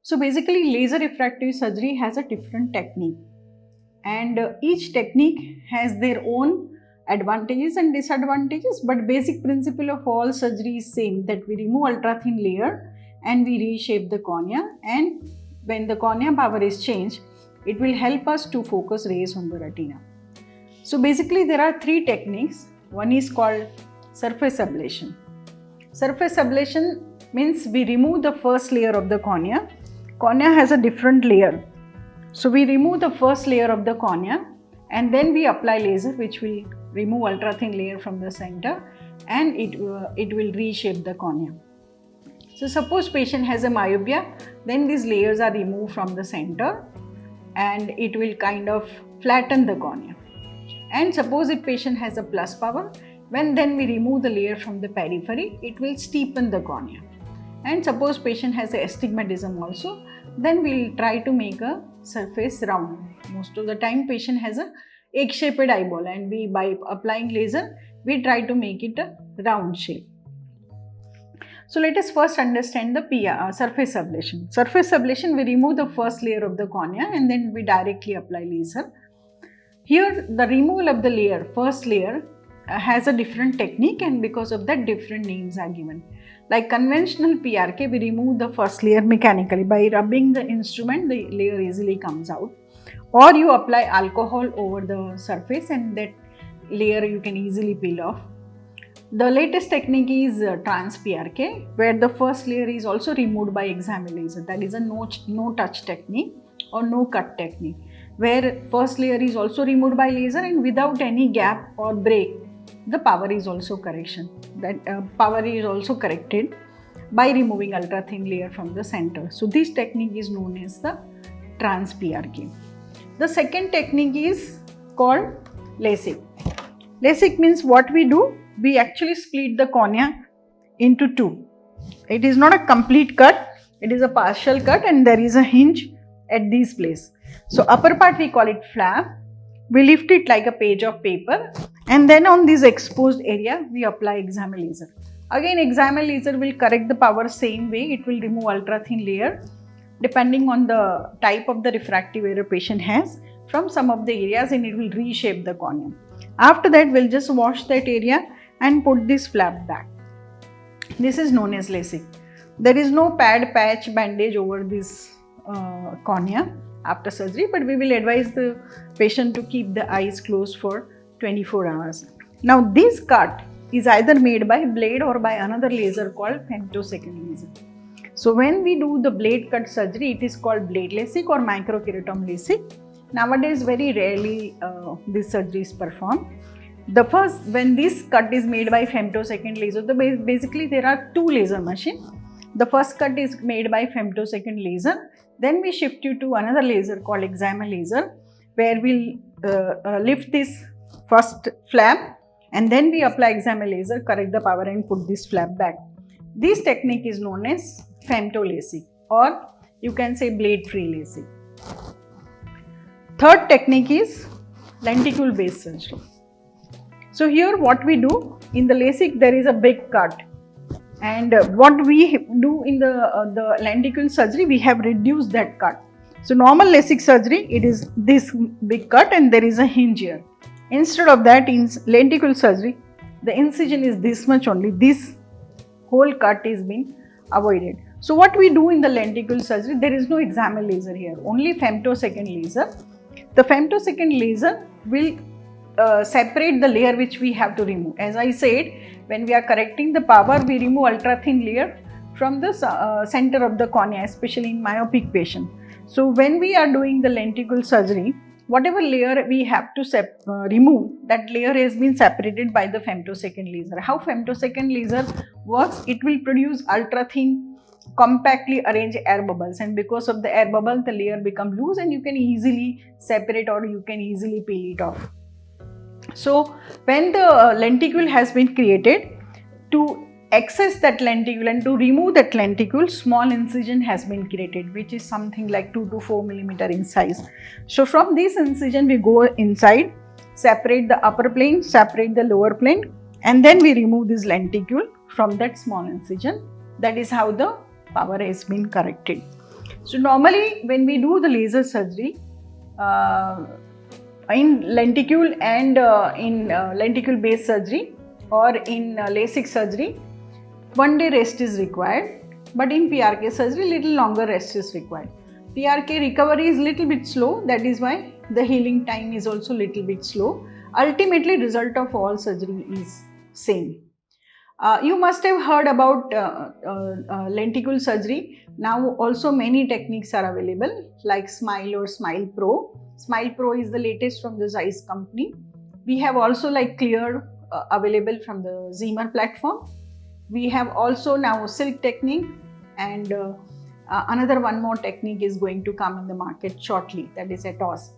So basically laser refractive surgery has a different technique, and each technique has their own advantages and disadvantages, but basic principle of all surgery is same, that we remove ultra thin layer and we reshape the cornea, and when the cornea power is changed, it will help us to focus rays on the retina. So basically there are three techniques. One is called surface ablation. Surface ablation means we remove the first layer of the cornea. Cornea has a different layer. So we remove the first layer of the cornea and then we apply laser, which will remove ultra thin layer from the center, and it will reshape the cornea. So suppose patient has a myopia, then these layers are removed from the center and it will kind of flatten the cornea. And suppose if patient has a plus power, then we remove the layer from the periphery, it will steepen the cornea. And suppose patient has a astigmatism also, then we will try to make a surface round. Most of the time patient has a egg-shaped eyeball, and we, by applying laser, we try to make it a round shape. So let us first understand the surface ablation. Surface ablation, we remove the first layer of the cornea and then we directly apply laser. Here the removal of the layer, first layer, has a different technique, and because of that different names are given. Like conventional PRK, we remove the first layer mechanically. By rubbing the instrument, the layer easily comes out. Or you apply alcohol over the surface and that layer you can easily peel off. The latest technique is trans PRK, where the first layer is also removed by examined laser. That is a no touch technique or no cut technique, where first layer is also removed by laser and without any gap or break, the power is also corrected by removing ultra thin layer from the center. So this technique is known as the trans PRK. The second technique is called LASIK. LASIK means what we do, we actually split the cornea into two. It is not a complete cut, it is a partial cut, and there is a hinge at this place. So upper part we call it flap. We lift it like a page of paper, and then on this exposed area we apply examined laser. Again, examined laser will correct the power same way. It will remove ultra thin layer depending on the type of the refractive error patient has from some of the areas, and it will reshape the cornea. After that, we'll just wash that area and put this flap back. This is known as LASIK. There is no pad, patch, bandage over this cornea after surgery, but we will advise the patient to keep the eyes closed for 24 hours. Now this cut is either made by blade or by another laser called femtosecond laser. So when we do the blade cut surgery, it is called blade LASIK or microkeratome LASIK. Nowadays very rarely this surgery is performed. When this cut is made by femtosecond laser, basically there are two laser machines. The first cut is made by femtosecond laser. Then we shift you to another laser called examined laser, where we'll lift this first flap and then we apply examined laser, correct the power and put this flap back. This technique is known as femto LASIK, or you can say blade free LASIK. Third technique is lenticle based surgery. So here what we do, in the LASIK there is a big cut, and what we do in the lenticle surgery, we have reduced that cut. So normal LASIK surgery, it is this big cut and there is a hinge here. Instead of that, in lenticle surgery, the incision is this much only. This whole cut is being avoided. So what we do in the lenticle surgery, there is no examined laser here, only femtosecond laser. The femtosecond laser will separate the layer which we have to remove. As I said, when we are correcting the power, we remove ultra thin layer from the center of the cornea, especially in myopic patient. So when we are doing the lenticle surgery, whatever layer we have to remove, that layer has been separated by the femtosecond laser. How femtosecond laser works? It will produce ultra thin, compactly arranged air bubbles, and because of the air bubble, the layer become loose and you can easily separate or you can easily peel it off. So when the lenticle has been created, to access that lenticle and to remove that lenticle, small incision has been created, which is something like 2 to 4 millimeter in size. So from this incision we go inside, separate the upper plane, separate the lower plane, and then we remove this lenticle from that small incision. That is how the power has been corrected. So normally when we do the laser surgery, in lenticule and in lenticule based surgery or in LASIK surgery, 1 day rest is required, but in PRK surgery little longer rest is required. PRK recovery is little bit slow, that is why the healing time is also little bit slow. Ultimately result of all surgery is same. You must have heard about lenticule surgery. Now also many techniques are available like Smile or Smile Pro. Smile Pro is the latest from the Zeiss company. We have also like Clear available from the Zimmer platform. We have also now Silk technique, and another one more technique is going to come in the market shortly, that is ATOS.